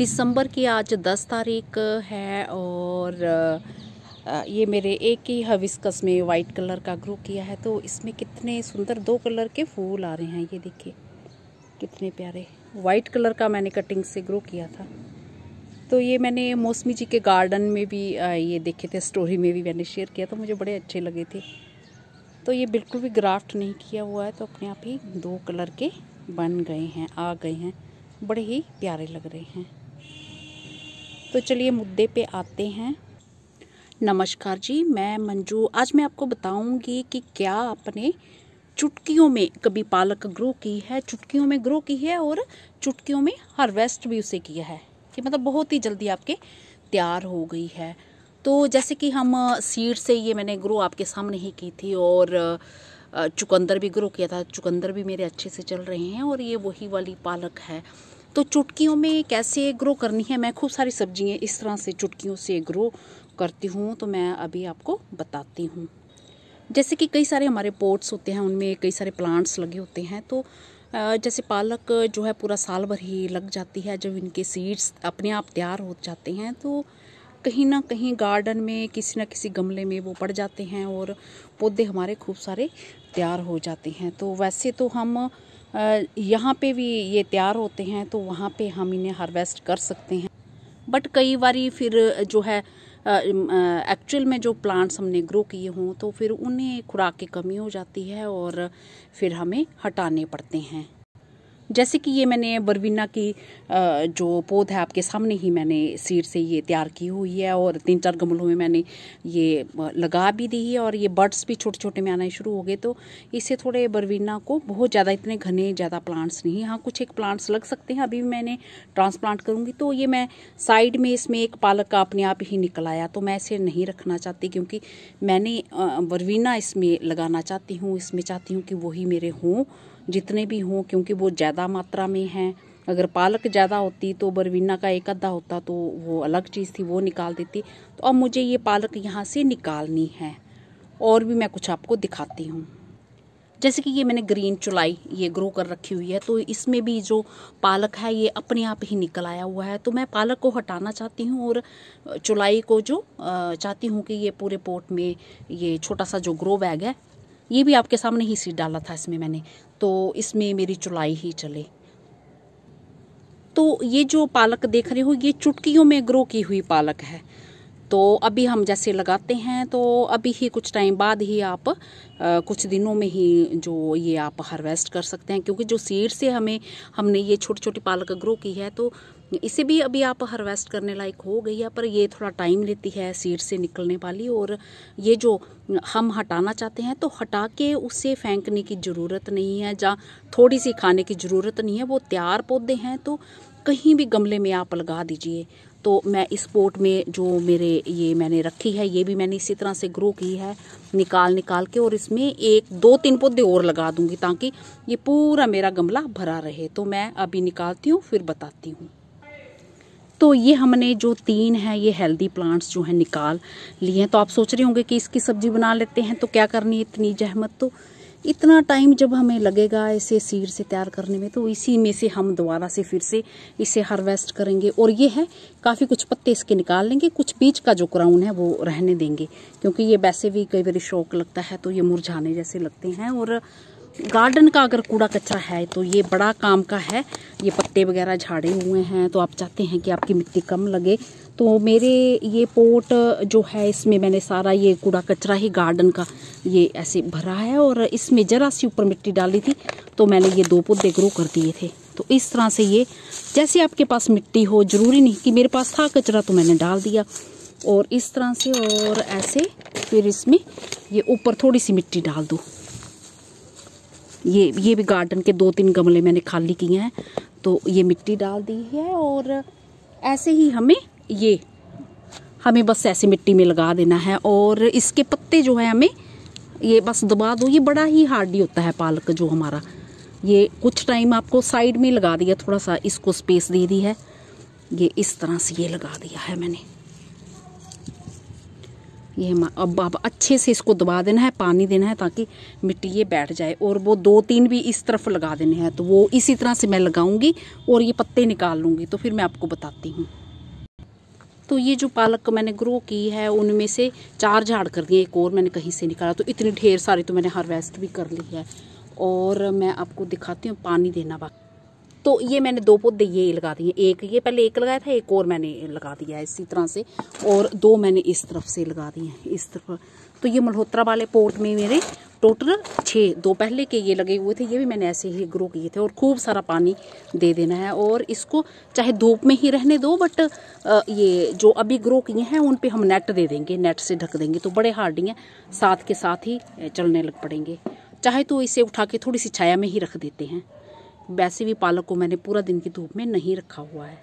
दिसंबर की आज 10 तारीख है और ये मेरे एक ही हिबिस्कस में वाइट कलर का ग्रो किया है। तो इसमें कितने सुंदर 2 कलर के फूल आ रहे हैं। ये देखिए कितने प्यारे। वाइट कलर का मैंने कटिंग से ग्रो किया था। तो ये मैंने मौसमी जी के गार्डन में भी ये देखे थे, स्टोरी में भी मैंने शेयर किया, तो मुझे बड़े अच्छे लगे थे। तो ये बिल्कुल भी ग्राफ्ट नहीं किया हुआ है, तो अपने आप ही 2 कलर के बन गए हैं, आ गए हैं, बड़े ही प्यारे लग रहे हैं। तो चलिए मुद्दे पे आते हैं। नमस्कार जी, मैं मंजू। आज मैं आपको बताऊंगी कि क्या आपने चुटकियों में कभी पालक ग्रो की है, चुटकियों में ग्रो की है और चुटकियों में हार्वेस्ट भी उसे किया है, कि मतलब बहुत ही जल्दी आपके तैयार हो गई है। तो जैसे कि हम सीड से ये मैंने ग्रो आपके सामने ही की थी और चुकंदर भी ग्रो किया था। चुकंदर भी मेरे अच्छे से चल रहे हैं और ये वही वाली पालक है। तो चुटकियों में कैसे ग्रो करनी है, मैं खूब सारी सब्जियां इस तरह से चुटकियों से ग्रो करती हूँ, तो मैं अभी आपको बताती हूँ। जैसे कि कई सारे हमारे पॉट्स होते हैं, उनमें कई सारे प्लांट्स लगे होते हैं। तो जैसे पालक जो है पूरा साल भर ही लग जाती है। जब इनके सीड्स अपने आप तैयार हो जाते हैं तो कहीं ना कहीं गार्डन में किसी न किसी गमले में वो पड़ जाते हैं और पौधे हमारे खूब सारे तैयार हो जाते हैं। तो वैसे तो हम यहाँ पे भी ये तैयार होते हैं, तो वहाँ पे हम इन्हें हार्वेस्ट कर सकते हैं। बट कई बारी फिर जो है एक्चुअल में जो प्लांट्स हमने ग्रो किए हों तो फिर उन्हें खुराक की कमी हो जाती है और फिर हमें हटाने पड़ते हैं। जैसे कि ये मैंने बरवीना की जो पौध है आपके सामने ही मैंने सीड से ये तैयार की हुई है और 3-4 गमलों में मैंने ये लगा भी दी है और ये बर्ड्स भी छोटे छोटे में आना शुरू हो गए। तो इससे थोड़े बरवीना को बहुत ज़्यादा इतने घने ज़्यादा प्लांट्स नहीं, हाँ कुछ एक प्लांट्स लग सकते हैं। अभी मैंने ट्रांसप्लांट करूँगी। तो ये मैं साइड में इसमें एक पालक का अपने आप ही निकल आया, तो मैं इसे नहीं रखना चाहती क्योंकि मैंने बरवीना इसमें लगाना चाहती हूँ। इसमें चाहती हूँ कि वही मेरे हों, जितने भी हों, क्योंकि वो ज़्यादा मात्रा में हैं। अगर पालक ज़्यादा होती तो बरवीना का एक आधा होता तो वो अलग चीज़ थी, वो निकाल देती। तो अब मुझे ये पालक यहाँ से निकालनी है और भी मैं कुछ आपको दिखाती हूँ। जैसे कि ये मैंने ग्रीन चुलाई ये ग्रो कर रखी हुई है, तो इसमें भी जो पालक है ये अपने आप ही निकल आया हुआ है। तो मैं पालक को हटाना चाहती हूँ और चुलाई को जो चाहती हूँ कि ये पूरे पोट में ये छोटा सा जो ग्रो बैग है, ये भी आपके सामने ही सीड डाला था इसमें मैंने, तो इसमें मेरी चुलाई ही चले। तो ये जो पालक देख रहे हो ये चुटकियों में ग्रो की हुई पालक है। तो अभी हम जैसे लगाते हैं तो अभी ही कुछ टाइम बाद ही आप कुछ दिनों में ही जो ये आप हार्वेस्ट कर सकते हैं, क्योंकि जो सीड से हमने ये छोटी छोटी पालक ग्रो की है तो इसे भी अभी आप हार्वेस्ट करने लायक हो गई है। पर ये थोड़ा टाइम लेती है सीड से निकलने वाली, और ये जो हम हटाना चाहते हैं तो हटा के उसे फेंकने की ज़रूरत नहीं है, जहाँ थोड़ी सी खाने की ज़रूरत नहीं है। वो तैयार पौधे हैं तो कहीं भी गमले में आप लगा दीजिए। तो मैं इस पोट में जो मेरे ये मैंने रखी है ये भी मैंने इसी तरह से ग्रो की है, निकाल के, और इसमें 1-2-3 पौधे और लगा दूंगी ताकि ये पूरा मेरा गमला भरा रहे। तो मैं अभी निकालती हूँ फिर बताती हूँ। तो ये हमने जो 3 है ये हेल्दी प्लांट्स जो है निकाल लिए हैं। तो आप सोच रहे होंगे कि इसकी सब्जी बना लेते हैं, तो क्या करनी है इतनी जहमत, तो इतना टाइम जब हमें लगेगा इसे सीड से तैयार करने में, तो इसी में से हम दोबारा से फिर से इसे हार्वेस्ट करेंगे। और ये है काफ़ी कुछ पत्ते इसके निकाल लेंगे, कुछ बीच का जो क्राउन है वो रहने देंगे, क्योंकि ये वैसे भी कई बार शौक लगता है तो ये मुरझाने जैसे लगते हैं। और गार्डन का अगर कूड़ा कचरा है तो ये बड़ा काम का है। ये पत्ते वगैरह झाड़े हुए हैं तो आप चाहते हैं कि आपकी मिट्टी कम लगे, तो मेरे ये पोट जो है इसमें मैंने सारा ये कूड़ा कचरा ही गार्डन का ये ऐसे भरा है और इसमें ज़रा सी ऊपर मिट्टी डाली थी तो मैंने ये 2 पौधे ग्रो कर दिए थे। तो इस तरह से ये जैसे आपके पास मिट्टी हो, ज़रूरी नहीं कि मेरे पास था कचरा तो मैंने डाल दिया, और इस तरह से और ऐसे फिर इसमें ये ऊपर थोड़ी सी मिट्टी डाल दो। ये भी गार्डन के 2-3 गमले मैंने खाली किए हैं तो ये मिट्टी डाल दी है। और ऐसे ही हमें बस ऐसे मिट्टी में लगा देना है और इसके पत्ते जो है हमें ये बस दबा दो। ये बड़ा ही हार्डी होता है पालक जो हमारा, ये कुछ टाइम आपको साइड में लगा दिया, थोड़ा सा इसको स्पेस दे दी है, ये इस तरह से ये लगा दिया है मैंने। ये अब अच्छे से इसको दबा देना है, पानी देना है ताकि मिट्टी ये बैठ जाए। और वो 2-3 भी इस तरफ लगा देने हैं। तो वो इसी तरह से मैं लगाऊंगी और ये पत्ते निकाल लूँगी, तो फिर मैं आपको बताती हूँ। तो ये जो पालक मैंने ग्रो की है उनमें से 4 झाड़ कर दिए, एक और मैंने कहीं से निकाला। तो इतनी ढेर सारी तो मैंने हार्वेस्ट भी कर ली है। और मैं आपको दिखाती हूँ पानी देना बाकी। तो ये मैंने 2 पौधे ये लगा दिए, एक ये पहले एक लगाया था, एक और मैंने लगा दिया है इसी तरह से, और 2 मैंने इस तरफ से लगा दिए हैं इस तरफ। तो ये मल्होत्रा वाले पोर्ट में मेरे टोटल 6, 2 पहले के ये लगे हुए थे, ये भी मैंने ऐसे ही ग्रो किए थे। और खूब सारा पानी दे देना है और इसको चाहे धूप में ही रहने दो, बट ये जो अभी ग्रो किए हैं उन पे हम नेट दे देंगे, नेट से ढक देंगे तो बड़े हार्डी हैं, साथ के साथ ही चलने लग पड़ेंगे। चाहे तो इसे उठा के थोड़ी सी छाया में ही रख देते हैं। वैसे भी पालक को मैंने पूरा दिन की धूप में नहीं रखा हुआ है।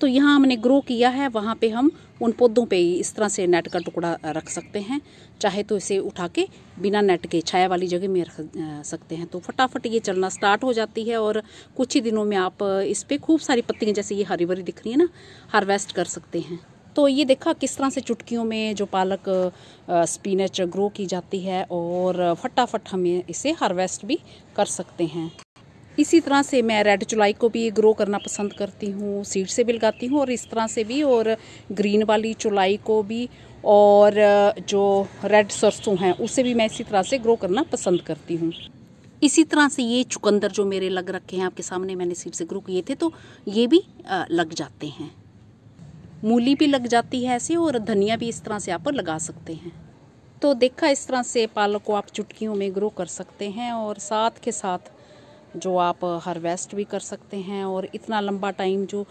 तो यहाँ हमने ग्रो किया है, वहाँ पे हम उन पौधों पे इस तरह से नेट का टुकड़ा रख सकते हैं। चाहे तो इसे उठा के बिना नेट के छाया वाली जगह में रख सकते हैं। तो फटाफट ये चलना स्टार्ट हो जाती है और कुछ ही दिनों में आप इस पर खूब सारी पत्तियाँ, जैसे ये हरी भरी दिख रही है ना, हार्वेस्ट कर सकते हैं। तो ये देखा किस तरह से चुटकियों में जो पालक स्पिनच ग्रो की जाती है और फटाफट हमें इसे हार्वेस्ट भी कर सकते हैं। इसी तरह से मैं रेड चुलाई को भी ग्रो करना पसंद करती हूँ, सीड से भी लगाती हूँ और इस तरह से भी, और ग्रीन वाली चुलाई को भी, और जो रेड सरसों हैं उसे भी मैं इसी तरह से ग्रो करना पसंद करती हूँ। इसी तरह से ये चुकंदर जो मेरे लग रखे हैं आपके सामने, मैंने सीड से ग्रो किए थे, तो ये भी लग जाते हैं। मूली भी लग जाती है ऐसे, और धनिया भी इस तरह से आप लगा सकते हैं। तो देखा, इस तरह से पालक को आप चुटकियों में ग्रो कर सकते हैं और साथ के साथ जो आप हार्वेस्ट भी कर सकते हैं। और इतना लंबा टाइम जो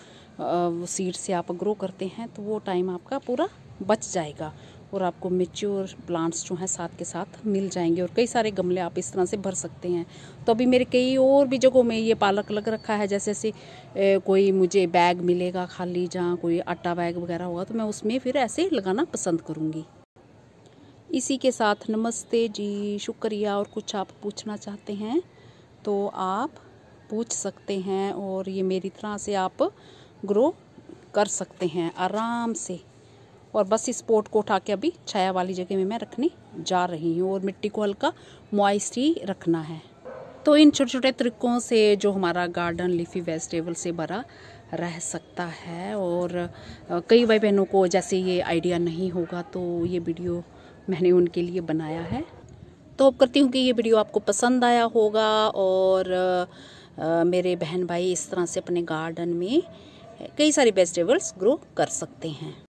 सीड से आप ग्रो करते हैं तो वो टाइम आपका पूरा बच जाएगा और आपको मैच्योर प्लांट्स जो हैं साथ के साथ मिल जाएंगे। और कई सारे गमले आप इस तरह से भर सकते हैं। तो अभी मेरे कई और भी जगहों में ये पालक लग रखा है, जैसे कोई मुझे बैग मिलेगा खाली, जहाँ कोई आटा बैग वगैरह होगा तो मैं उसमें फिर ऐसे लगाना पसंद करूँगी। इसी के साथ नमस्ते जी, शुक्रिया। और कुछ आप पूछना चाहते हैं तो आप पूछ सकते हैं, और ये मेरी तरह से आप ग्रो कर सकते हैं आराम से। और बस इस पोट को उठा के अभी छाया वाली जगह में मैं रखने जा रही हूँ और मिट्टी को हल्का मॉइस्ट ही रखना है। तो इन छोटे छोटे तरीकों से जो हमारा गार्डन लीफी वेजिटेबल से भरा रह सकता है। और कई भाई बहनों को जैसे ये आइडिया नहीं होगा, तो ये वीडियो मैंने उनके लिए बनाया है। तो अब करती हूँ कि ये वीडियो आपको पसंद आया होगा और मेरे बहन भाई इस तरह से अपने गार्डन में कई सारी वेजिटेबल्स ग्रो कर सकते हैं।